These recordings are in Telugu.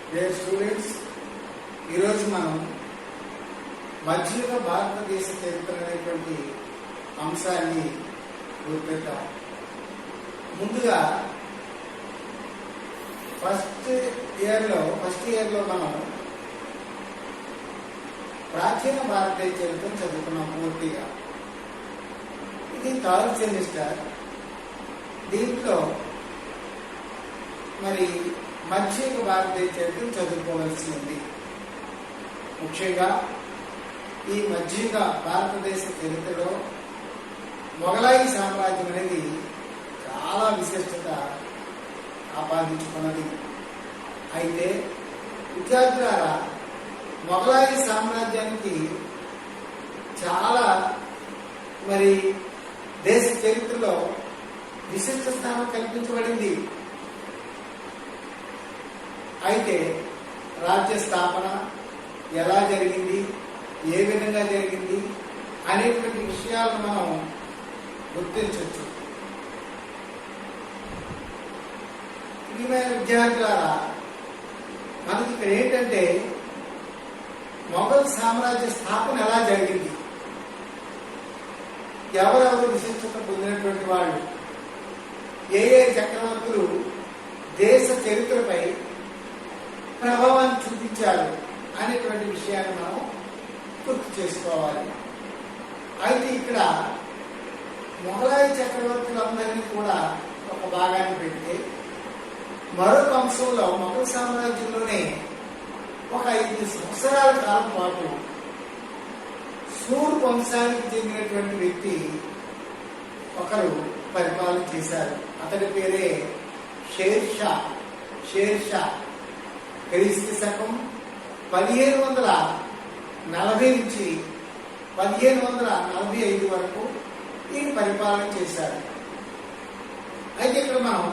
డియర్ స్టూడెంట్స్, ఈరోజు మనం మధ్యయుగ భారతదేశ చరిత్ర అనేటువంటి అంశాన్ని గుర్తెట్టాం. ముందుగా ఫస్ట్ ఇయర్లో మనం ప్రాచీన భారతదేశ చరిత్ర చదువుకున్నాం పూర్తిగా. ఇది థర్డ్ సెమిస్టర్. దీంట్లో మరి మధ్యయుగ భారతదేశ చరిత్ర చదువుకోవాల్సి ఉంది. ముఖ్యంగా ఈ మధ్యయుగ భారతదేశ చరిత్రలో మొఘలాయి సామ్రాజ్యం అనేది చాలా విశిష్టత ఆపాదించుకున్నది. అయితే విద్యార్థులారా, మొఘలాయి సామ్రాజ్యానికి చాలా మరి దేశ చరిత్రలో విశిష్ట స్థానం కల్పించబడింది. అయితే రాజ్య స్థాపన ఎలా జరిగింది, ఏ విధంగా జరిగింది అనేటువంటి విషయాలను మనం గుర్తించవచ్చు. ప్రియమైన విద్యార్థులారా, మనకి ఇక్కడ ఏంటంటే మొఘల్ సామ్రాజ్య స్థాపన ఎలా జరిగింది, ఎవరెవరు విశిష్టత పొందినటువంటి వాళ్ళు, ఏ చక్రవర్తులు దేశ చరిత్రపై ప్రభావాన్ని చూపించారు అనేటువంటి విషయాన్ని మనం గుర్తు చేసుకోవాలి. అయితే ఇక్కడ మొఘలాయి చక్రవర్తులందరినీ కూడా ఒక భాగాన్ని పెడితే, మరొక అంశంలో మొఘల్ సామ్రాజ్యంలోనే ఒక 5 సంవత్సరాల కాలం పాటు సూర్ వంశానికి చెందినటువంటి వ్యక్తి ఒకరు పరిపాలన చేశారు. అతడి పేరే షేర్ షా. క్రీస్తు శకం 1540 నుంచి 1545 వరకు ఈయన పరిపాలన చేశారు. అయితే ఇక్కడ మనం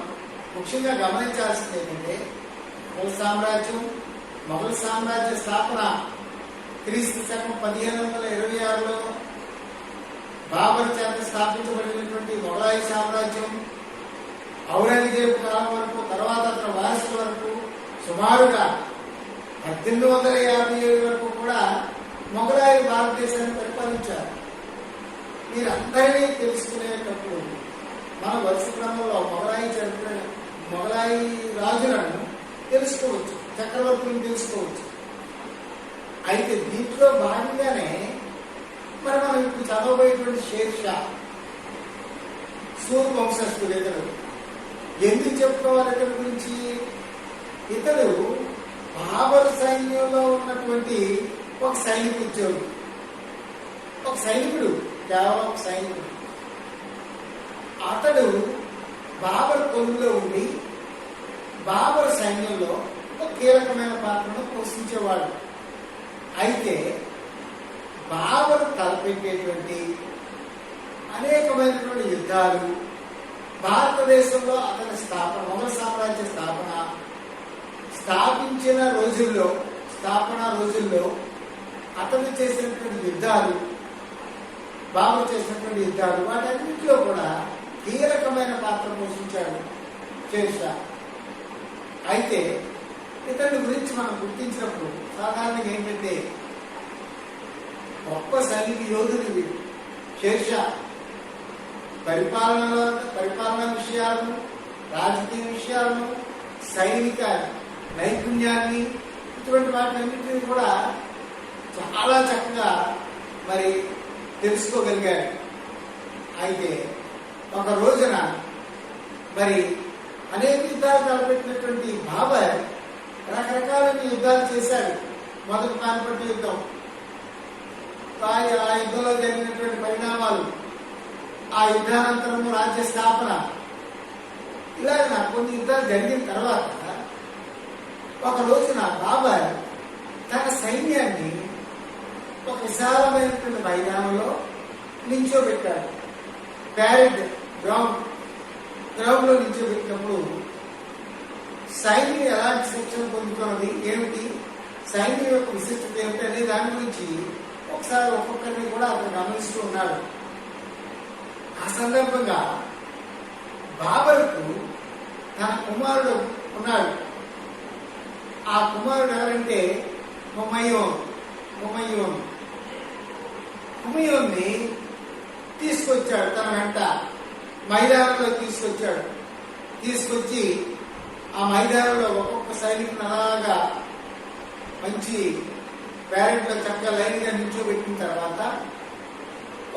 ముఖ్యంగా గమనించాల్సింది ఏంటంటే, మొఘల్ సామ్రాజ్య స్థాపన క్రీస్తు శకం 1526లో బాబర్ చేత స్థాపించబడినటువంటి మొఘలాయి సామ్రాజ్యం ఔరంగజేబు కాలం వరకు, తర్వాత అతని వారసుల వరకు సుమారుగా 1857 వరకు కూడా మొఘలాయి భారతదేశాన్ని పరిపాలించారు. మీరందరినీ తెలుసుకునేటప్పుడు మన వరుస క్రమంలో మొఘలాయి రాజులను తెలుసుకోవచ్చు, చక్రవర్తులను తెలుసుకోవచ్చు. అయితే దీంట్లో భాగంగానే మరి మనం ఇప్పుడు చదవబోయేటువంటి షేర్ షా సూర్ వంశస్థుడు. ఇతడు ఎందుకు చెప్పుకోవాలి ఇతడి గురించి? ఇతడు బాబర్ సైన్యంలో ఉన్నటువంటి ఒక సైనిక ఉద్యోగి, ఒక సైనికుడు, కేవలం ఒక సైనికుడు. అతడు బాబర్ కొలువులో ఉండి బాబర్ సైన్యంలో ఒక కీలకమైన పాత్రను పోషించేవాడు. అయితే బాబర్ తలపెట్టేటువంటి అనేకమైనటువంటి యుద్ధాలు, భారతదేశంలో అతని స్థాపన, మొఘల్ సామ్రాజ్య స్థాపించిన రోజుల్లో అతను చేసినటువంటి యుద్ధాలు, బాబర్ చేసినటువంటి యుద్ధాలు, వాటన్నింటిలో కూడా కీలకమైన పాత్ర పోషించాడు షేర్ షా. అయితే ఇతని గురించి మనం గుర్తించినప్పుడు సాధారణంగా ఏంటంటే, గొప్ప సైనిక యోధుడు షేర్ షా. పరిపాలనా విషయాలను, రాజకీయ విషయాలను, సైనిక నైపుణ్యాన్ని, ఇటువంటి వాటినన్నింటినీ కూడా చాలా చక్కగా మరి తెలుసుకోగలిగాడు. అయితే ఒక రోజున మరి అనేక యుద్ధాలు తలపెట్టినటువంటి బాబర్ రకరకాలైన యుద్ధాలు చేశాడు. మొదటి పానిపట్టు యుద్ధం, ఆ యుద్ధంలో జరిగినటువంటి పరిణామాలు, ఆ యుద్ధానంతరము రాజ్య స్థాపన, ఇలాగ కొన్ని యుద్ధాలు జరిగిన తర్వాత ఒక రోజున బాబర్ తన సైన్యాన్ని ఒక విశాలమైనటువంటి మైదానంలో నిల్చోబెట్టాడు. ప్యారెడ్ గ్రౌండ్ లో నిల్చోబెట్టినప్పుడు సైన్యం ఎలాంటి శిక్షణ పొందుతున్నది, ఏమిటి, సైన్యం యొక్క విశిష్టత ఏమిటి అనే దాని గురించి ఒకసారి ఒక్కొక్కరిని కూడా అతను గమనిస్తూ ఉన్నాడు. ఆ సందర్భంగా బాబర్కు తన కుమారుడు ఉన్నాడు, ఆ కుమారుడు ఎవరంటే హుమయూన్. హుమయూన్ హుమయూన్ని తీసుకొచ్చాడు తన వెంట, మైదానంలో తీసుకొచ్చాడు. తీసుకొచ్చి ఆ మైదానంలో ఒక్కొక్క సైనికుని అలాగా మంచి ప్యారెంట్లో చక్కగా లైన్గా నిల్చోబెట్టిన తర్వాత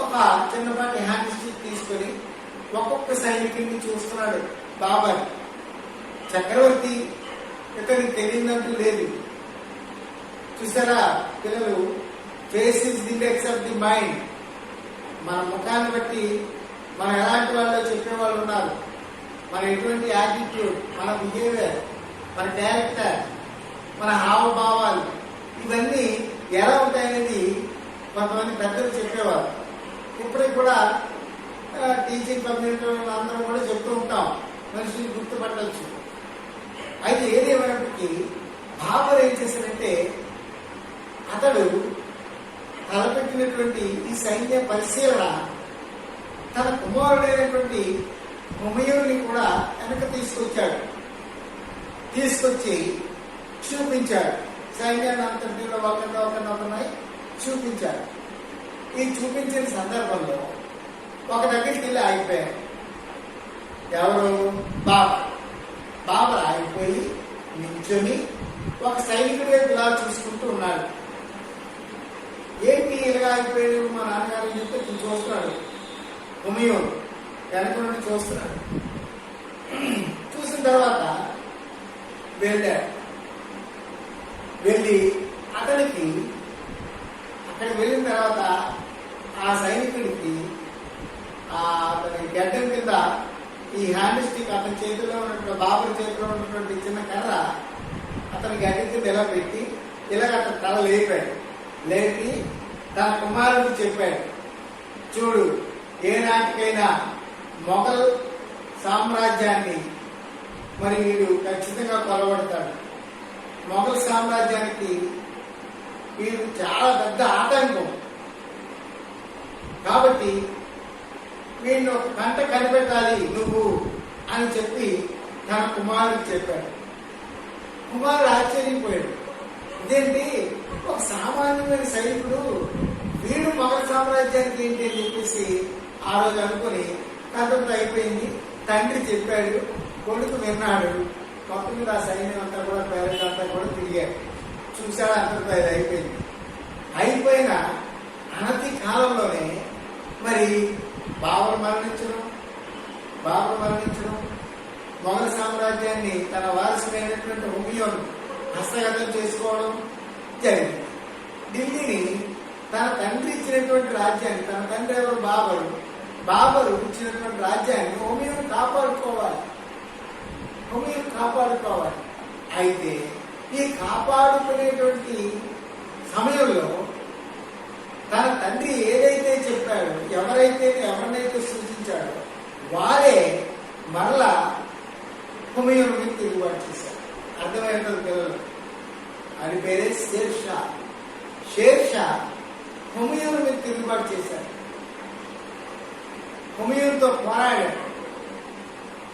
ఒక చిన్నపాటి హ్యాండ్ స్టిక్ తీసుకొని ఒక్కొక్క సైనికుడిని చూస్తున్నాడు బాబర్. చక్రవర్తి ఇతనికి తెలియదంటూ లేదు. చూసారా పిల్లలు, face is the index of the mind. మన ముఖాన్ని బట్టి మనం ఎలాంటి వాళ్ళు చెప్పేవాళ్ళు ఉన్నారు. మన ఎటువంటి యాటిట్యూడ్, మన బిహేవియర్, మన క్యారెక్టర్, మన హావభావాలు ఇవన్నీ ఎలా ఉంటాయనేది కొంతమంది పెద్దలు చెప్పేవారు. ఇప్పటికి కూడా టీచింగ్ కమ్యూనిటీ అందరం కూడా చెప్తూ ఉంటాం, మనిషిని గుర్తుపట్టవచ్చు. అయితే ఏదేమైనప్పటికీ బాబర్ ఏం చేశాడంటే అతడు తలపెట్టినటువంటి ఈ సైన్య పరిశీలన తన కుమారుడైనటువంటి హుమయూన్ని కూడా వెనక తీసుకొచ్చాడు. తీసుకొచ్చి చూపించాడు. సైన్యాన్ని అంతటిలో ఒకరినొకరినై చూపించాడు. ఈ చూపించిన సందర్భంలో ఒక దగ్గరికి వెళ్ళి ఆగిపోయాడు. ఎవరు? బాబర్ ఆగిపోయి నించుని ఒక సైనికుడి వైపు ఇలా చూసుకుంటూ ఉన్నాడు. ఏంటి ఇలా ఆగిపోయాడు మా నాన్నగారు అని చెప్పి చూస్తున్నాడు. హుమయూన్ వెనక నుండి చూస్తున్నాడు. చూసిన తర్వాత వెళ్ళాడు. వెళ్ళి అక్కడికి వెళ్ళిన తర్వాత ఆ సైనికుడికి అతని గడ్డం కింద ఈ హ్యాండ్ స్టిక్ అతని చేతిలో ఉన్నటువంటి బాబర్ చేతిలో ఉన్నటువంటి చిన్న కర్ర అతని గడ్డం కింద ఇలా పెట్టి ఇలాగ అతని తల లేపాడు. లేపి తన కుమారుడికి చెప్పాడు, చూడు, ఏనాటికైనా మొఘల్ సామ్రాజ్యాన్ని మరి వీడు ఖచ్చితంగా కొలబడతాడు. మొఘల్ సామ్రాజ్యానికి వీడు చాలా పెద్ద ఆటంకం. కాబట్టి వీడిని ఒక గంట కనిపెట్టాలి నువ్వు అని చెప్పి తన కుమారుడికి చెప్పాడు. కుమారుడు ఆశ్చర్యపోయాడు. ఇదేంటి, ఒక సామాన్యమైన సైనికుడు వీడు మొఘల్ సామ్రాజ్యానికి ఏంటి అని చెప్పేసి ఆ రోజు అనుకుని కథంతో అయిపోయింది. తండ్రి చెప్పాడు, కొడుకు విన్నాడు. మొత్తం మీద ఆ సైన్యం అంతా కూడా పేరెంట్ అంతా కూడా తిరిగాడు. చూశాడు, అంతటితో అది అయిపోయింది. అయిపోయిన అనతి కాలంలోనే మరి బాబర్ మరణించడం, మొఘల్ సామ్రాజ్యాన్ని తన వారసుడైనటువంటి హుమయూన్ హస్తగతం చేసుకోవడం జరిగింది. ఢిల్లీని తన తండ్రి ఇచ్చినటువంటి రాజ్యాన్ని, తన తండ్రి ఎవరు? బాబరు ఇచ్చినటువంటి రాజ్యాన్ని హుమయూన్ కాపాడుకోవాలి. అయితే ఈ కాపాడుకునేటువంటి సమయంలో తన తండ్రి ఏదైతే చెప్పాడో, ఎవరినైతే సూచించాడో వారే మరలా హుమయూన్ మీద తిరుగుబాటు చేశారు. అర్థమైనటువంటి పిల్లలు, అది పేరే షేర్ షా హుమయూన్ మీద తిరుగుబాటు చేశారు. హుమయూన్తో పోరాడాడు.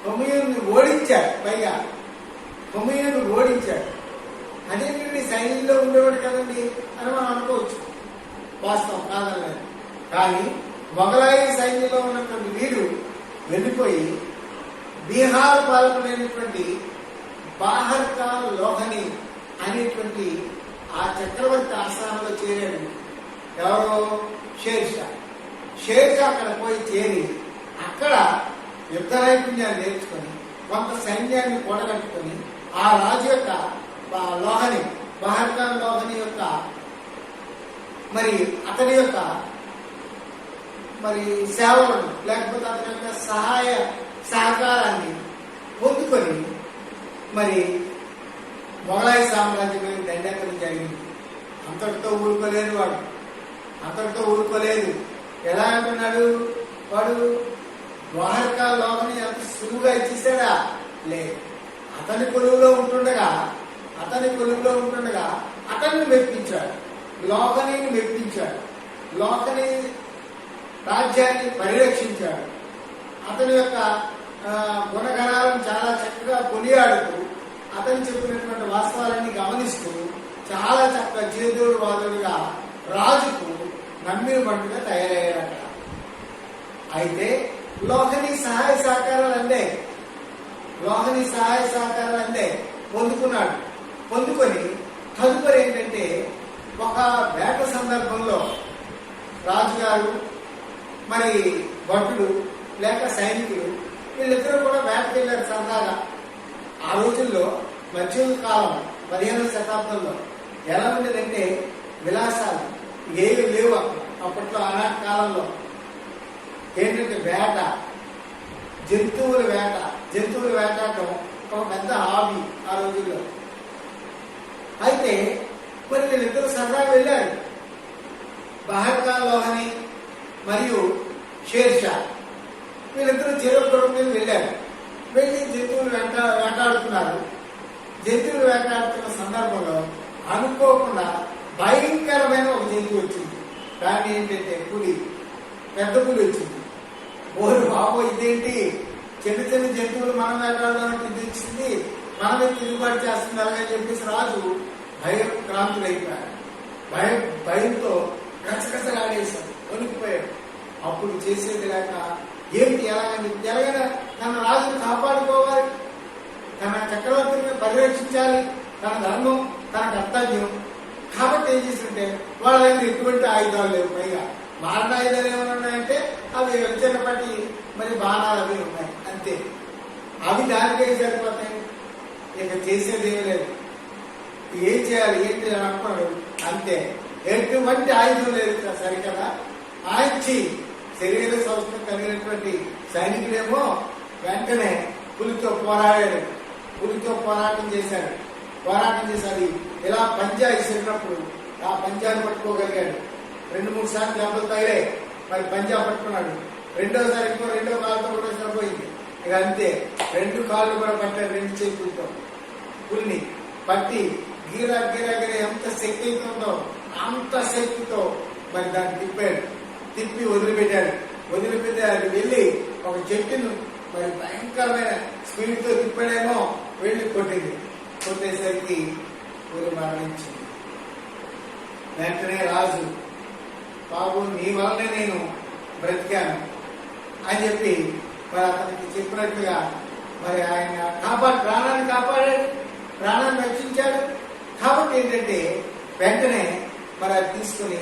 హుమయూన్ని ఓడించాడు. పైగా హుమయూన్ని ఓడించాడు. అదేంటండి, సైన్యంలో ఉండేవాడు కదండి అని మనం అనుకోవచ్చు. వాస్తవం కాదనలేదు. కానీ మొఘలాయి సైన్యంలో ఉన్నటువంటి వీడు వెళ్ళిపోయి బీహార్ పాలకుడైనటువంటి బాహర్కా లోహని అనేటువంటి ఆ చక్రవర్తి ఆస్థానంలో చేరాడు. ఎవరో? షేర్ షా అక్కడ పోయి చేరి అక్కడ యుద్ధ నైపుణ్యాన్ని నేర్చుకొని కొంత సైన్యాన్ని కూడగట్టుకొని ఆ రాజు యొక్క లోహని, బాహర్కా లోహని యొక్క మరి అతని యొక్క మరి సేవలను లేకపోతే అతని యొక్క సహకారాన్ని పొందుకొని మరి మొఘలాయి సామ్రాజ్యం మీద దండెక్కడం జరిగింది. అంతటితో ఊరుకోలేదు. ఎలా అంటున్నాడు వాడు? బాహర్కా లోహని అంత సులువుగా ఇచ్చేసాడా? లేదు. అతని కొలువులో ఉంటుండగా అతన్ని మెప్పించాడు. లోహని మెప్పించాడు. లోహని రాజ్యాన్ని పరిరక్షించాడు. అతని యొక్క గుణగణాలను చాలా చక్కగా కొనియాడుతూ అతను చెప్పినటువంటి వాస్తవాలన్నీ సాక్షాత్ చేదోడు వాదుడుగా రాజుకు నమ్మిన బంటుగా తయారయ్యాడట. అయితే లోహని సహాయ సహకారాలు అందే పొందుకున్నాడు. పొందుకొని తదుపరి ఏంటంటే ఒక వేట సందర్భంలో రాజుగారు మరి భటుడు లేక సైనికులు వీళ్ళిద్దరూ కూడా వేటకు వెళ్ళారు సరదాగా. ఆ రోజుల్లో మధ్యయుగ కాలం 15వ శతాబ్దంలో ఎలా ఉండేదంటే విలాసాలు ఏవి లేవు అప్పట్లో. ఆనాటి కాలంలో ఏంటంటే వేట, జంతువుల వేటాడటం ఒక పెద్ద హాబీ ఆ రోజుల్లో. అయితే మరి వీళ్ళిద్దరూ సరదాగా వెళ్ళారు. బహర్కాల్ లోహని మరియు షేర్షా వీళ్ళిద్దరూ చెరువు మీద వెళ్ళారు. వెళ్ళి జంతువులు వేటాడుతున్నారు. జంతువులు వేటాడుతున్న సందర్భంలో అనుకోకుండా భయంకరమైన ఒక జంతువు వచ్చింది. దాన్ని ఏంటంటే పులి, పెద్ద పులి వచ్చింది. ఓరు బాబు ఇదేంటి, చిన్న చిన్న జంతువులు మనం వేటాడడానికి ఇది వచ్చింది, మనమే తిరుగుబాటు చేస్తుంది అలాగని చెప్పేసి రాజు భయక్రాంతులైపోయాడు. భయంతో గసగసలాడేశాడు, వణికిపోయాడు. అప్పుడు చేసేది లేక ఏంటి ఎలాగైనా తన రాజును కాపాడుకోవాలి, తన చక్రవర్తిని పరిరక్షించాలి, తన ధర్మం, తన కర్తవ్యం. కాబట్టి ఏం చేస్తుంటే వాళ్ళ దగ్గర ఎటువంటి ఆయుధాలు లేవు. పైగా మారణ ఆయుధాలు ఏమైనా ఉన్నాయంటే అవి చిన్నపాటి మరి బాణాలు అవి ఉన్నాయి అంతే. అవి దానికే సరిపోతాయి. ఇక చేసేది ఏమీ లేదు. ఏం చేయాలి ఏంటి అని అనుకున్నాడు అంతే. ఎటువంటి ఆయుధం లేదు సరికదా. ఆయించి శరీర సంస్కృతి కలిగినటువంటి సైనికుడేమో వెంటనే పులితో పోరాటం చేశాడు. ఇలా పంజా ఇసిరినప్పుడు ఆ పంజాను పట్టుకోగలిగాడు. 2-3 సార్లు దెబ్బలు తగిలాయి. మరి పంజా పట్టుకున్నాడు. రెండోసారి రెండో కాళ్ళతో కూడా సరిపోయింది. ఇక అంతే, 2 కాళ్ళు కూడా పట్టాడు. 2 చేతులతో పులిని పట్టి గీరా ఎంత శక్తి అవుతుందో అంత శక్తితో మరి దాన్ని తిప్పి వదిలిపెట్టి అది వెళ్ళి ఒక చెట్టును మరి భయంకరమైన స్పీడ్ తో తిప్పాడేమో వెళ్ళి కొట్టేసరికి పులి మరణించింది. వెంటనే రాజు, బాబు నీ వల్లనే నేను బ్రతికాను అని చెప్పి మరి అతనికి చెప్పినట్టుగా మరి ఆయన ప్రాణాన్ని కాపాడాడు, ప్రాణాన్ని రక్షించాడు. కాబట్టి ఏంటంటే వెంటనే మరి అది తీసుకుని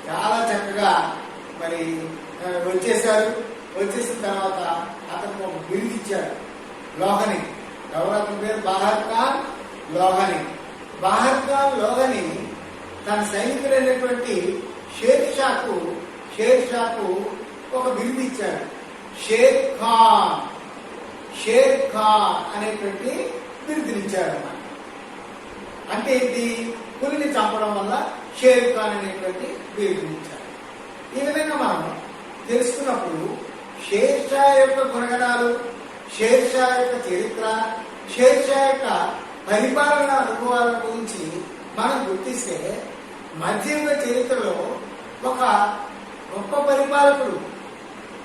చాలా చక్కగా మరి వచ్చేసిన తర్వాత అతనికి ఒక బిరుదు ఇచ్చాడు, లోహని. ఎవరు అతని పేరు? బహర్కాల్ లోహని తన సైనికుడైనటువంటి షేర్షాకు ఒక బిరుదు ఇచ్చాడు. షేర్ ఖాన్ అనేటువంటి బిరుదునిచ్చాడు అన్నమాట. అంటే ఇది పులిని చంపడం వల్ల షేర్ ఖాన్ అనేటువంటి బిరుదునిచ్చాడు. ఈ విధంగా మనం తెలుసుకున్నప్పుడు షేర్షా యొక్క గుణగణాలు, షేర్షా యొక్క చరిత్ర, షేర్షా యొక్క పరిపాలన అనుభవాల గురించి మనం గుర్తిస్తే మధ్యయుగ చరిత్రలో ఒక గొప్ప పరిపాలకుడు,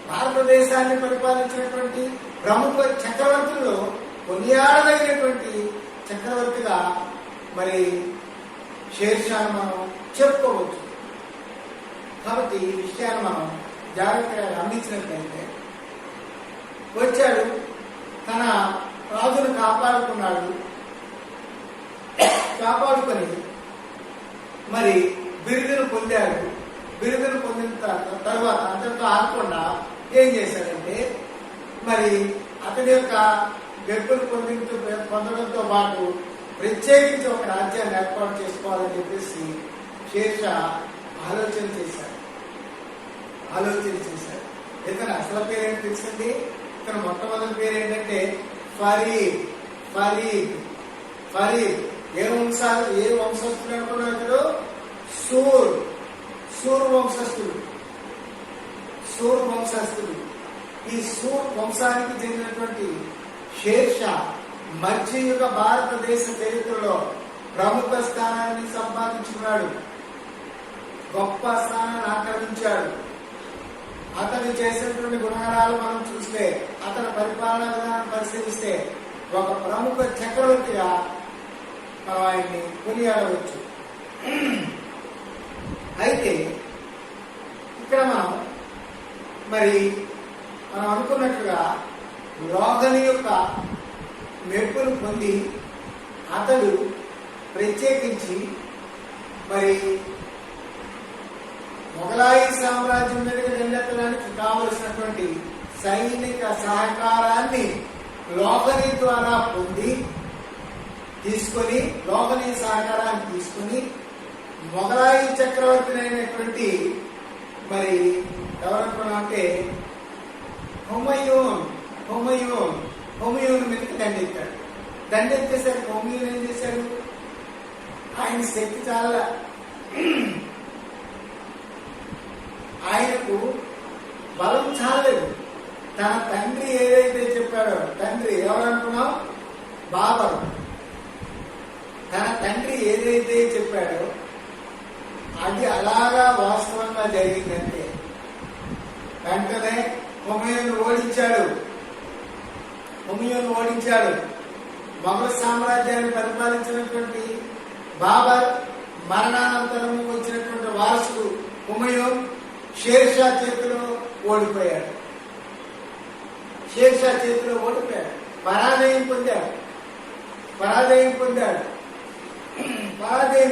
భారతదేశాన్ని పరిపాలించినటువంటి ప్రముఖ చక్రవర్తుల్లో కొనియాడదగినటువంటి చక్రవర్తిగా మరి షేర్షాను మనం చెప్పుకోవచ్చు. కాబట్టి ఈ విషయాన్ని మనం జాగ్రత్తగా గమనించినట్లయితే వచ్చాడు, తన రాజును కాపాడుకొని మరి బిరుదును పొందాడు. బిరుదును పొందిన తర్వాత అంతటితో ఆగకుండా ఏం చేశాడంటే మరి అతని యొక్క గెలుపును పొందడంతో పాటు ప్రత్యేకించి ఒక రాజ్యాన్ని ఏర్పాటు చేసుకోవాలని చెప్పేసి షేర్షా ఆలోచన చేశాడు. ఇతను అసలు పేరేంటి తెలిసింది? ఇతను మొట్టమొదటి పేరు ఏంటంటే ఫరీద్. ఏ వంశస్థుడు అనుకున్నాడు? ఇతడు సూర్ వంశస్థుడు. ఈ సూర్ వంశానికి చెందినటువంటి షేర్షా మధ్యయుగ భారతదేశ చరిత్రలో ప్రముఖ స్థానాన్ని సంపాదించుకున్నాడు, గొప్ప స్థానాన్ని ఆక్రమించాడు. అతను చేసినటువంటి గుణగణాలు మనం చూస్తే, అతని పరిపాలన విధానం పరిశీలిస్తే ఒక ప్రముఖ చక్రవర్తిగా మనం ఆయన్ని కొనియాడవచ్చు. అయితే ఇక్కడ మనం అనుకున్నట్లుగా రోగని యొక్క మెప్పును పొంది అతడు ప్రత్యేకించి మొఘలాయి సామ్రాజ్యం మీదకి దండెత్తడానికి కావలసినటువంటి సైనిక సహకారాన్ని లోగని ద్వారా లోగని సహకారాన్ని తీసుకొని మొఘలాయి చక్రవర్తి అయినటువంటి ఎవరనుకున్నా అంటే హుమయూన్ మీదకి దండెత్తాడు. దండెత్తేసరికి హుమయూన్ ఏం చేశాడు? ఆయన శక్తి చాలా, ఆయనకు బలం చాలలేదు. తన తండ్రి ఏదైతే చెప్పాడో, తండ్రి ఎవరనుకున్నాం? బాబర్. తన తండ్రి ఏదైతే చెప్పాడో అది అలాగా వాస్తవంగా జరిగిందంటే వెంటనే హుమయూన్ ఓడించాడు. మొఘల్ సామ్రాజ్యాన్ని పరిపాలించినటువంటి బాబర్ మరణానంతరం వచ్చినటువంటి వారసుడు హుమయూన్ షేర్షా చేతిలో ఓడిపోయాడు. పరాజయం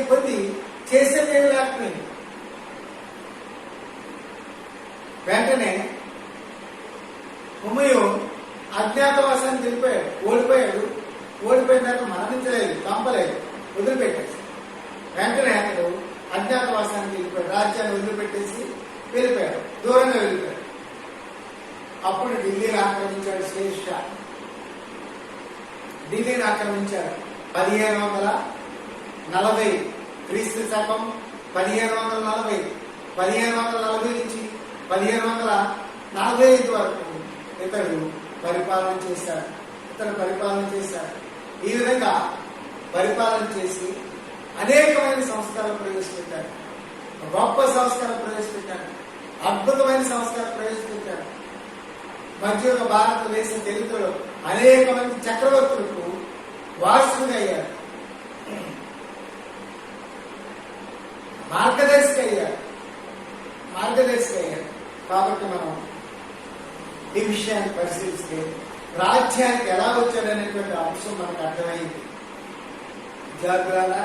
పొంది చేసేదేమి లేకపోయింది. వెంటనే హుమయూన్ అజ్ఞాతవాసానికి వెళ్ళిపోయాడు. ఓడిపోయిన తర్వాత మరణించలేదు, చంపలేదు, వదిలిపెట్టేసి వెంటనే అతడు అజ్ఞాతవాసానికి వెళ్ళిపోయాడు. రాజ్యాన్ని వదిలిపెట్టేసి వెళ్ళిపోయాడు, దూరంగా వెళ్ళిపోయాడు. అప్పుడు ఢిల్లీని ఆక్రమించాడు షేర్షా. ఢిల్లీని ఆక్రమించాడు 1540 క్రీస్తు శకం 1540 నుంచి 1545 వరకు ఇతడు పరిపాలన చేశాడు. ఈ విధంగా పరిపాలన చేసి అనేకమైన సంస్కారాలు ప్రవేశపెట్టాడు. గొప్ప సంస్కారం ప్రవేశపెట్టాడు. అద్భుతమైన సంస్కారం ప్రవేశపెట్టాడు. మధ్య భారతదేశ చరిత్రలో అనేక మంది చక్రవర్తులకు వారసులుగా అయ్యారు, మార్గదర్శి అయ్యారు. కాబట్టి మనం ఈ విషయాన్ని పరిశీలిస్తే రాజ్యానికి ఎలా వచ్చాడనేటువంటి అంశం మనకు అర్థమైంది. విద్యార్థులారా,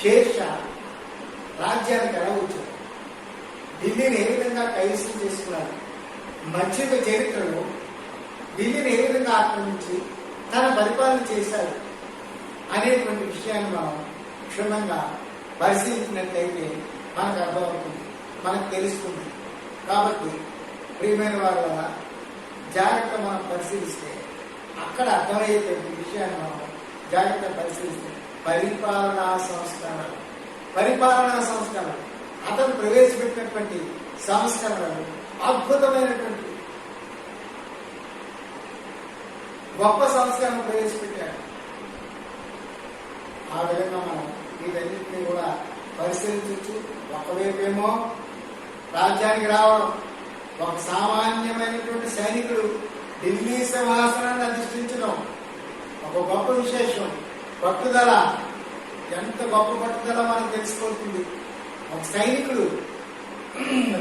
షేర్షా రాజ్యానికి ఎలా వచ్చాడు, ఢిల్లీని ఏ విధంగా కైవసం చేసుకున్నాడు, మధ్యయుగ చరిత్రలో ఢిల్లీని ఏ విధంగా ఆక్రమించి తన పరిపాలన చేశాడు అనేటువంటి విషయాన్ని మనం క్షుణ్ణంగా పరిశీలించినట్లయితే మనకు అర్థమవుతుంది, మనకు తెలుస్తుంది. కాబట్టి ప్రియమైన వాళ్ళ జాగ్రత్త మనం పరిశీలిస్తే అక్కడ అర్థమయ్యేటువంటి విషయాన్ని మనం జాగ్రత్త పరిశీలిస్తే పరిపాలనా సంస్కరణలు అతను ప్రవేశపెట్టినటువంటి సంస్కరణలు అద్భుతమైనటువంటి గొప్ప సంస్కరణ ప్రవేశపెట్టాడు. ఆ విధంగా మనం వీటన్నింటినీ కూడా పరిశీలించవచ్చు. ఒకవైపేమో రాజ్యానికి రావడం, ఒక సామాన్యమైనటువంటి సైనికుడు ఢిల్లీ సింహాసనాన్ని అధిష్ఠించడం ఒక గొప్ప విశేషం. పట్టుదల, ఎంత గొప్ప పట్టుదల మనకు తెలిసిపోతుంది. ఒక సైనికుడు,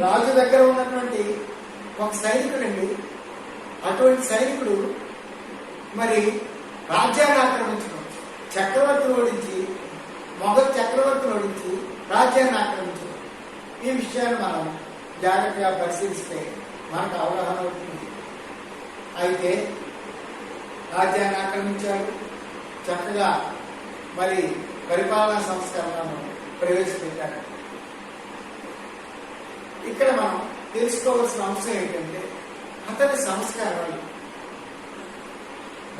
రాజు దగ్గర ఉన్నటువంటి ఒక సైనికుడు అండి, అటువంటి సైనికుడు రాజ్యాన్ని ఆక్రమించడం, మొఘల్ చక్రవర్తిని ఓడించి రాజ్యాన్ని ఆక్రమించడం. ఈ విషయాన్ని మనం జాగ్రత్తగా పరిశీలిస్తే మనకు అవగాహన అవుతుంది. అయితే రాజ్యాన్ని ఆక్రమించాడు, చక్కగా పరిపాలనా సంస్కరణను ప్రవేశపెట్టాడు. ఇక్కడ మనం తెలుసుకోవాల్సిన అంశం ఏంటంటే అతని సంస్కరణలు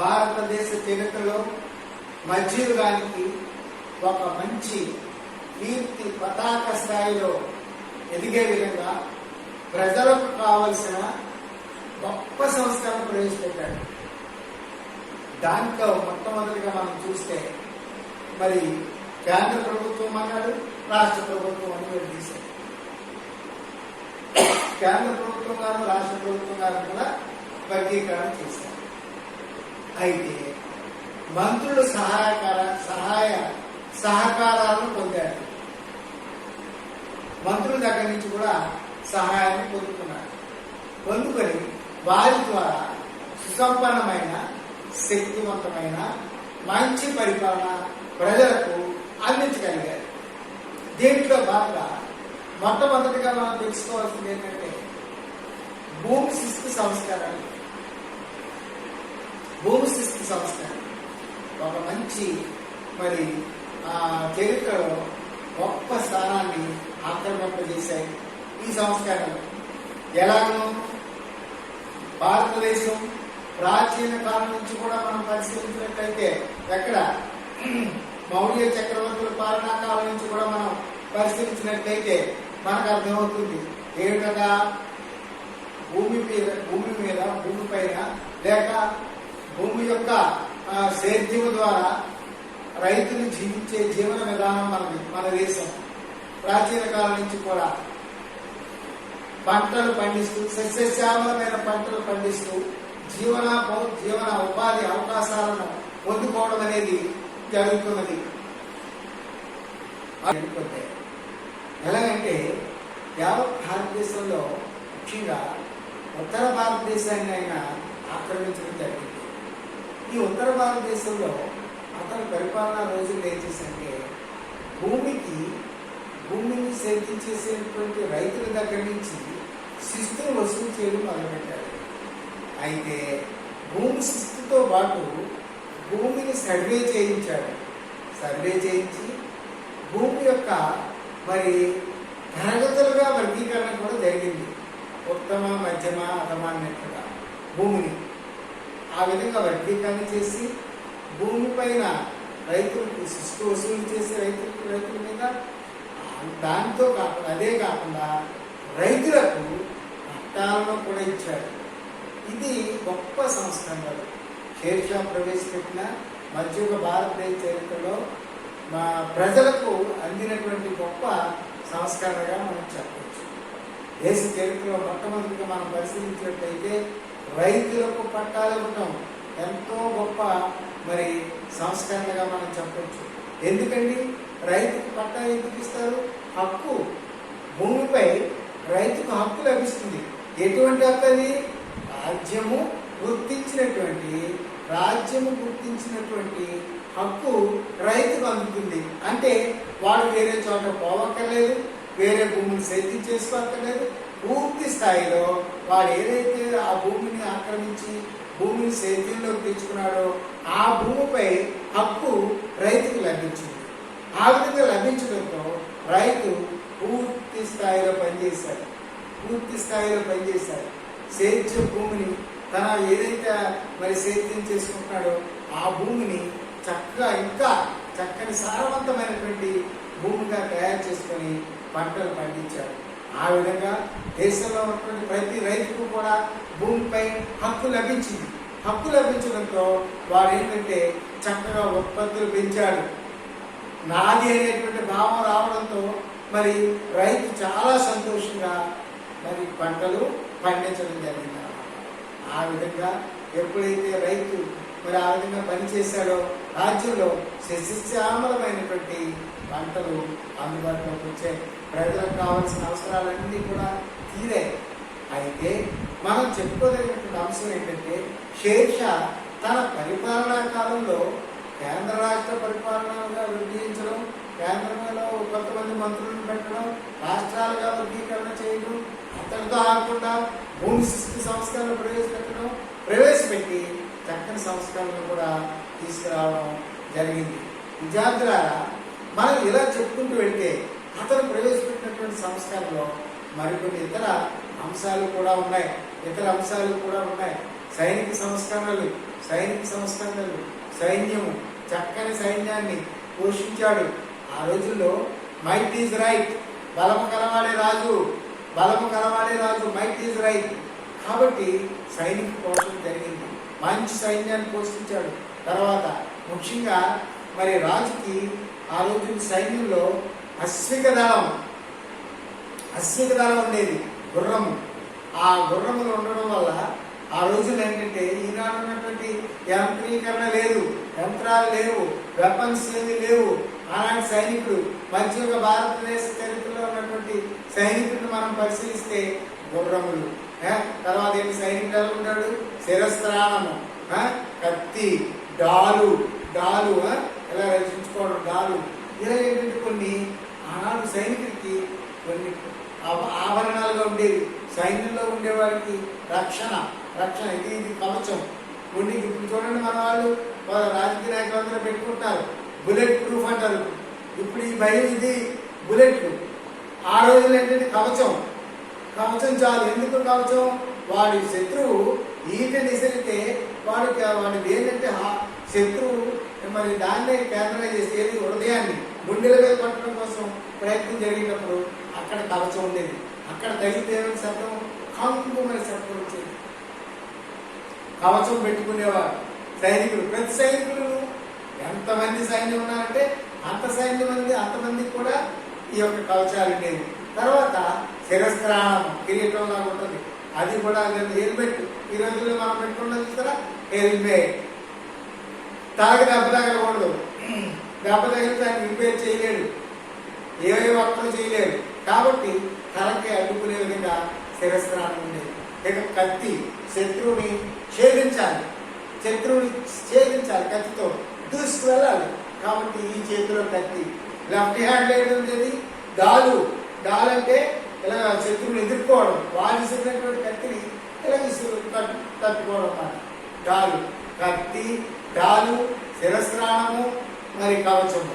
భారతదేశ చరిత్రలో మధ్యయుగానికి ఒక మంచి కీర్తి పతాక స్థాయిలో ఎదిగే విధంగా ప్రజలకు కావలసిన గొప్ప సంస్కరణ ప్రవేశపెట్టాడు. దాంట్లో మొట్టమొదటిగా మనం చూస్తే కేంద్ర ప్రభుత్వం అన్నాడు, రాష్ట్ర ప్రభుత్వం అని విడదీశాడు. కేంద్ర ప్రభుత్వం గారు రాష్ట్ర ప్రభుత్వం గారు కూడా వర్గీకరణ చేశారు. అయితే మంత్రులు సహాయ సహకారాలను పొందారు. మంత్రుల దగ్గర నుంచి కూడా సహాయాన్ని పొందుకున్నారు. పొందుకొని వారి ద్వారా సుసంపన్నమైన శక్తివంతమైన మంచి పరిపాలన ప్రజలకు అందించగలిగారు. దీంట్లో భాగంగా మొట్టమొదటిగా మనం తెలుసుకోవాల్సింది ఏంటంటే భూమి శిస్తు సంస్కారాలు. భూమి శిస్తు సంస్కారం ఒక మంచి మరి చరిత్రలో గొప్ప స్థానాన్ని ఆక్రమింపజేశాయి ఈ సంస్కారాలు. ఎలాగో భారతదేశం ప్రాచీన కాలం నుంచి కూడా మనం పరిశీలించినట్లయితే ఎక్కడ మౌర్య చక్రవర్తుల పాలనా కాలం నుంచి కూడా మనం పరిశీలించినట్లయితే మనకు అర్థమవుతుంది ఏమిటగా భూమి పైన లేక భూమి యొక్క సేద్యం ద్వారా రైతులు జీవించే జీవన విధానం మన దేశం ప్రాచీన కాలం నుంచి కూడా పంటలు పండిస్తూ సస్యశ్యామలమైన పంటలు పండిస్తూ జీవన ఉపాధి అవకాశాలను పొందుకోవడం అనేది జరుగుతున్నది. ఎలాగంటే యావత్ భారతదేశంలో ముఖ్యంగా ఉత్తర భారతదేశాన్ని ఆయన ఆక్రమించడం జరిగింది. ఈ ఉత్తర భారతదేశంలో అతని పరిపాలనా రోజులు ఏం చేశారంటే భూమిని సేద్యం చేసేటువంటి రైతుల దగ్గర నుంచి శిస్తును వసూలు చేయడం మొదలుపెట్టారు. అయితే భూమి శిస్తుతో పాటు భూమిని సర్వే చేయించాడు. సర్వే చేయించి భూమి యొక్క మరి తరగతులుగా వర్గీకరణ కూడా జరిగింది. ఉత్తమ, మధ్యమ, అధమ అన్నట్టుగా భూమిని ఆ విధంగా వర్గీకరణ చేసి భూమి పైన రైతులకు శిస్తు వసూలు చేసే రైతుల మీద దాంతో కాకుండా అదే కాకుండా రైతులకు పట్టాలను కూడా ఇచ్చాడు. ఇది గొప్ప సంస్కరణలు షేర్షా ప్రవేశపెట్టిన మధ్యయుగ భారతదేశ చరిత్రలో మా ప్రజలకు అందినటువంటి గొప్ప సంస్కరణగా మనం చెప్పవచ్చు. దేశ చరిత్రలో మొట్టమొదటిగా మనం పరిశీలించినట్లయితే రైతులకు పట్టాలు ఇవ్వటం ఎంతో గొప్ప మరి సంస్కరణగా మనం చెప్పవచ్చు. ఎందుకండి రైతుకు పట్టా ఎందుకు ఇస్తారు? హక్కు, భూమిపై రైతుకు హక్కు లభిస్తుంది. ఎటువంటి హక్కు అది? రాజ్యము గుర్తించినటువంటి హక్కు రైతుకు అందుతుంది. అంటే వాడు వేరే చోట పోవక్కర్లేదు, వేరే భూమిని సేద్యం చేసుకోక్కర్లేదు. పూర్తి స్థాయిలో వాడు ఏదైతే ఆ భూమిని ఆక్రమించి భూమిని సేద్యంలోకి తెచ్చుకున్నాడో ఆ భూమిపై హక్కు రైతుకు లభించింది. ఆ విధంగా లభించడంతో రైతు పూర్తి స్థాయిలో పనిచేశాడు. సేద్య భూమిని తన ఏదైతే మరి సేద్యం చేసుకుంటున్నాడో ఆ భూమిని చక్కగా ఇంకా చక్కని సారవంతమైనటువంటి భూమిగా తయారు చేసుకొని పంటలు పండించాడు. ఆ విధంగా దేశంలో ఉన్నటువంటి ప్రతి రైతుకు కూడా భూమిపై హక్కు లభించింది. హక్కు లభించడంతో వాడు ఏంటంటే చక్కగా ఉత్పత్తులు పెంచాడు. నాది అనేటువంటి భావం రావడంతో మరి రైతు చాలా సంతోషంగా మరి పంటలు పండించడం జరిగింది. ఆ విధంగా ఎప్పుడైతే రైతు మరి ఆ విధంగా పనిచేశాడో రాజ్యంలో సస్యశ్యామలమైనటువంటి పంటలు అందుబాటులోకి వచ్చాయి. ప్రజలకు కావాల్సిన అవసరాలన్నీ కూడా తీరాయి. అయితే మనం చెప్పుకోదగినటువంటి అంశం ఏంటంటే షేర్షా తన పరిపాలనా కాలంలో కేంద్ర రాష్ట్ర పరిపాలనగా విభజించడం, కేంద్రంలో కొంతమంది మంత్రులను పెట్టడం, రాష్ట్రాలుగా వర్గీకరణ చేయడం, అంతటితో ఆగకుండా భూమి శిస్తు సంస్కరణ ప్రవేశపెట్టి చక్కని సంస్కరణలు కూడా తీసుకురావడం జరిగింది. విద్యార్థులారా, మనం ఇలా చెప్పుకుంటూ వెళ్తే అతను ప్రవేశపెట్టినటువంటి సంస్కరణలో మరికొన్ని ఇతర అంశాలు కూడా ఉన్నాయి. సైనిక సంస్కరణలు, సైన్యము, చక్కని సైన్యాన్ని పోషించాడు. ఆ రోజుల్లో మైట్ ఈజ్ రైట్, బలము కలవాడే రాజు, మైట్ ఈజ్ రైట్. కాబట్టి సైనిక పోషణ జరిగింది. మంచి సైన్యాన్ని పోషించాడు. తర్వాత ముఖ్యంగా మరి రాజుకి ఆ రోజు సైన్యంలో అశ్విక దళం ఉండేది, గుర్రము. ఆ గుర్రములు ఉండడం వల్ల ఆ రోజులు ఏంటంటే ఈనాడు ఉన్నటువంటి యంత్రీకరణ లేదు, యంత్రాలు లేవు, వెపన్స్ ఏమీ లేవు. అలాంటి సైనికుడు మధ్యయుగ భారతదేశ చరిత్రలో ఉన్నటువంటి సైనికుడిని మనం పరిశీలిస్తే గుర్రములు, తర్వాత ఏంటి సైనికుడు ఎలా ఉంటాడు, శిరస్త్రాణము, కత్తి, డాలు ఎలా రక్షించుకోవడం, డాలు, ఇలా ఏంటంటే కొన్ని ఆనాడు సైనికుడికి కొన్ని ఆభరణాలుగా ఉండేవి. సైన్యంలో ఉండేవాడికి రక్షణ ఇది కవచం. కొన్ని ఇప్పుడు చూడండి మన వాళ్ళు రాజకీయ నాయకులందరూ పెట్టుకుంటారు బుల్లెట్ ప్రూఫ్ అంటారు. ఇప్పుడు ఈ భయం ఇది బుల్లెట్. ఆ రోజులు ఏంటంటే కవచం చాలు. ఎందుకు కవచం? వాడి శత్రువు ఈట నిసరితే వాడికి ఏంటంటే శత్రువు మరి దాన్నే కేంద్రంగా చేసేది హృదయాన్ని గుండెల మీద పట్టడం కోసం ప్రయత్నం జరిగినప్పుడు అక్కడ కవచం ఉండేది. అక్కడ తగిలితే ఏమైనా శబ్దం, కంగుమని శబ్దం వచ్చేది. కవచం పెట్టుకునేవారు సైనికులు. ప్రతి సైనికులు ఎంతమంది సైన్యం ఉన్నారంటే అంతమందికి కూడా ఈ యొక్క కవచాలు ఉండేవి. తర్వాత శిరస్త్రాణం, కిరీటం లాగా ఉంటుంది, అది కూడా హెల్మెట్. ఈ రోజుల్లో మనం పెట్టుకున్నది చూస్తారా, హెల్మెట్. తలకి దెబ్బ తగలకూడదు. దెబ్బ తగిలితే ఆయన రిపేర్ చేయలేడు, ఏ ఒక్కరు చేయలేడు. కాబట్టి తలకి అడ్డుకునే విధంగా శిరస్త్రాణం ఉండేది. ఇక కత్తి, శత్రువుని ఛేదించాలి కత్తితో దూసుకు వెళ్ళాలి. కాబట్టి ఈ చేతిలో కత్తి. లెఫ్ట్ హ్యాండ్ ఏది ఉండేది, డాలు అంటే ఇలా శత్రువుని ఎదుర్కోవడం. వాళ్ళు ఇసిరినటువంటి కత్తిని ఇలా తట్టుకోవడం అన్నమాట. కత్తి, డాలు, శిరస్త్రాణము, మరి కవచము.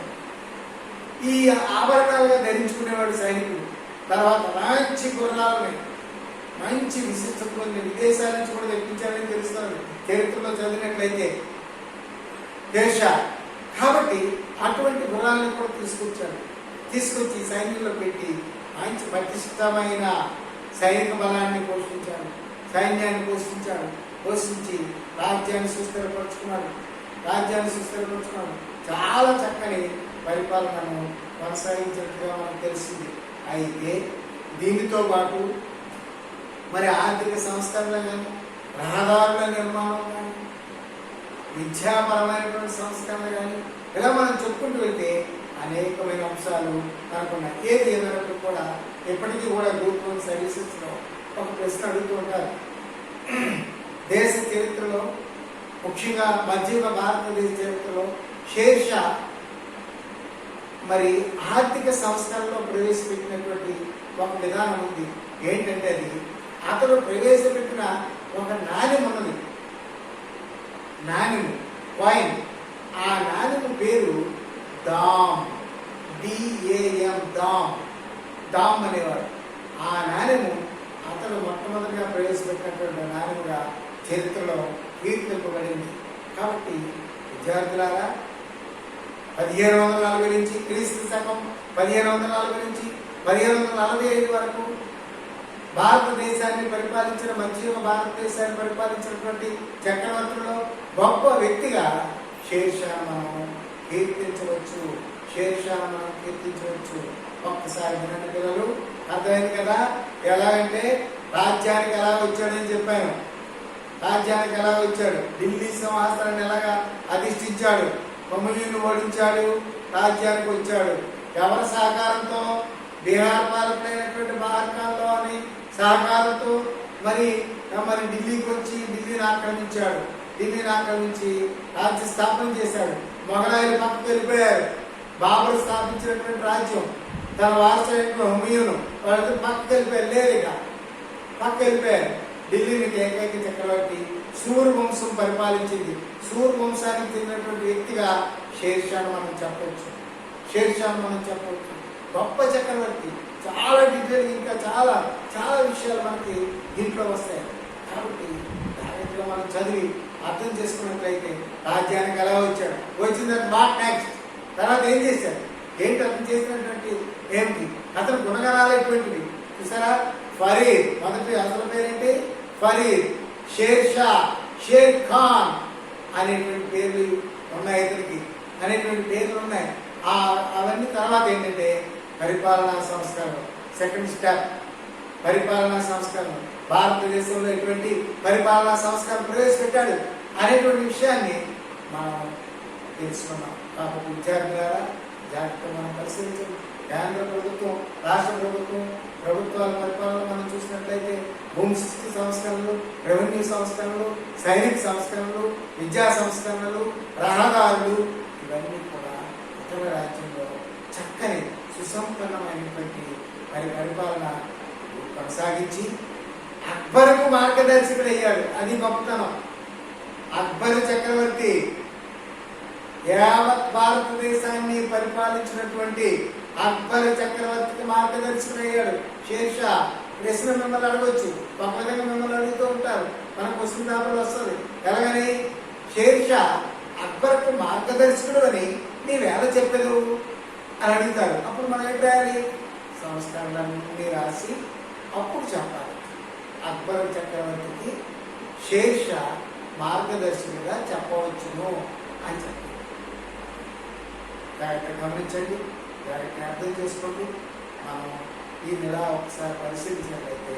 ఈ ఆభరణాలుగా ధరించుకునేవాడు సైనికుడు. తర్వాత మంచి గుర్రాలని, మంచి విశిష్టమైన విదేశాల నుంచి కూడా తెప్పించాలని తెలుస్తున్నారు చరిత్రలో చదివినట్లయితే దేశ. కాబట్టి అటువంటి గుర్రాలను కూడా తీసుకొచ్చి సైన్యంలో పెట్టి మంచి పటిష్టమైన సైనిక బలాన్ని సైన్యాన్ని పోషించి రాజ్యాన్ని సుస్థిరపరుచుకున్నాడు. చాలా చక్కని పరిపాలనను కొనసాగించినట్టుగా మనకు తెలిసింది. అయితే దీనితో పాటు మరి ఆర్థిక సంస్కరణలు కానీ, రహదారుల నిర్మాణం కానీ, విద్యాపరమైనటువంటి సంస్కరణలు కానీ, ఇలా మనం చెప్పుకుంటూ వెళ్తే అనేకమైన అంశాలు మనకున్నాయి. ఏది ఏమైనప్పుడు కూడా ఎప్పటికీ కూడా గ్రూప్ 1 సర్వీసెస్లో ఒక ప్రశ్న అడుగుతూ ఉంటారు. దేశ చరిత్రలో, ముఖ్యంగా మధ్యయుగ భారతదేశ చరిత్రలో షేర్షా మరి ఆర్థిక సంస్కరణలో ప్రవేశపెట్టినటువంటి ఒక విధానం ఉంది. ఏంటంటే అది అతడు ప్రవేశపెట్టిన ఒక నాణ్యం ఉన్నది, కాయిన్. ఆ నాణ్యము పేరు దామ్, DAM, దామ్ అనేవాడు. ఆ నాణ్యము అతడు మొట్టమొదటిగా ప్రవేశపెట్టినటువంటి నాణ్యముగా చరిత్రలో కీర్తింపబడింది. కాబట్టి విద్యార్థులారా, 1540 నుంచి క్రీస్తు శకం 1540 నుంచి 1545 వరకు భారతదేశాన్ని పరిపాలించిన మధ్యయుగ భారతదేశాన్ని పరిపాలించినటువంటి చక్రవర్తుల్లో గొప్ప వ్యక్తిగా షేర్షాను మనం కీర్తించవచ్చు. ఒక్కసారి వినండి పిల్లలు, అర్థమైంది కదా? ఎలాగంటే రాజ్యానికి ఎలా వచ్చాడని చెప్పాను. రాజ్యానికి ఎలా వచ్చాడు, ఢిల్లీ సింహాసనాన్ని ఎలాగా అధిష్ఠించాడు, హుమాయూను ఓడించాడు, రాజ్యానికి వచ్చాడు. ఎవరి సహకారంతో? బీహార్ పాలకులైనటువంటి బార్కాల్లో అని సహకారంతో మరి ఢిల్లీకి వచ్చి ఢిల్లీని ఆక్రమించి రాజ్య స్థాపన చేశాడు. మొఘలాయులు పక్కకు వెళ్ళిపోయారు. బాబరు స్థాపించినటువంటి రాజ్యం తన వారసైన హుమాయూను వాళ్ళతో పక్కకు వెళ్ళిపోయారు. ఢిల్లీకి ఏకైక చక్రవర్తి సూర్ వంశం పరిపాలించింది. సూర్ వంశానికి చెందినటువంటి వ్యక్తిగా షేర్షాను మనం చెప్పవచ్చు. గొప్ప చక్రవర్తి. చాలా డీటెయిల్, ఇంకా చాలా చాలా విషయాలు మనకి దీంట్లో వస్తాయి. కాబట్టి దాంట్లో మనం చదివి అర్థం చేసుకున్నట్లయితే రాజ్యానికి ఎలా వచ్చాడు, వచ్చిన తర్వాత నెక్స్ట్ తర్వాత ఏం చేశాడు, ఏంటి అర్థం చేసినటువంటి ఏమిటి, అతను గుణగణాలు ఎటువంటివి చూసారా? ఫరీద్, మొదటి అసలు పేరేంటి? ఫరీద్, షేర్షా, షేర్ ఖాన్ అనేటువంటి పేర్లు ఉన్నాయి, ఇతనికి అనేటువంటి పేర్లు ఉన్నాయి. అవన్నీ తర్వాత ఏంటంటే పరిపాలనా సంస్కరణ. సెకండ్ స్టెప్ పరిపాలనా సంస్కరణ. భారతదేశంలో ఎటువంటి పరిపాలనా సంస్కరణ ప్రవేశపెట్టాడు అనేటువంటి విషయాన్ని మనం తెలుసుకున్నాం. కాబట్టి విద్యార్థులారా జాగ్రత్త మనం పరిశీలించండి. కేంద్ర ప్రభుత్వం, రాష్ట్ర ప్రభుత్వం, ప్రభుత్వాల పరిపాలన మనం చూసినట్లయితే భూమి సృష్టి సంస్కరణలు, రెవెన్యూ సంస్కరణలు, సైనిక సంస్కరణలు, విద్యా సంస్కరణలు, రహదారులు, ఇవన్నీ కూడా ఇతర రాజ్యంలో చక్కని సుసంపన్నమైనటువంటి పరిపాలన కొనసాగించి అక్బర్కు మార్గదర్శకుడు అయ్యాడు. అది గొప్పతనం. అక్బర్ చక్రవర్తి యావత్ భారతదేశాన్ని పరిపాలించినటువంటి అక్బర్ చక్రవర్తికి మార్గదర్శకుడు అయ్యాడు. షేర్షా ప్రశ్న మిమ్మల్ని అడగవచ్చు, ఒక విధంగా మిమ్మల్ని అడుగుతూ ఉంటారు, మన క్వశ్చన్ పేపర్లో వస్తుంది. ఎలాగని షేర్షా అక్బర్కు మార్గదర్శకుడు అని నీవేళ చెప్పదు అని అడుగుతారు. అప్పుడు మనం ఏం రాయాలి? సంస్కరణలన్నీ రాసి అప్పుడు చెప్పాలి. అక్బర్ చక్రవర్తికి షేర్షా మార్గదర్శకుడిగా చెప్పవచ్చును అని చెప్పారు. జాగ్రత్తగా గమనించండి, జాగ్రత్తగా అర్థం చేసుకోండి. మనం ఈ నెల ఒకసారి పరిశీలించినట్లయితే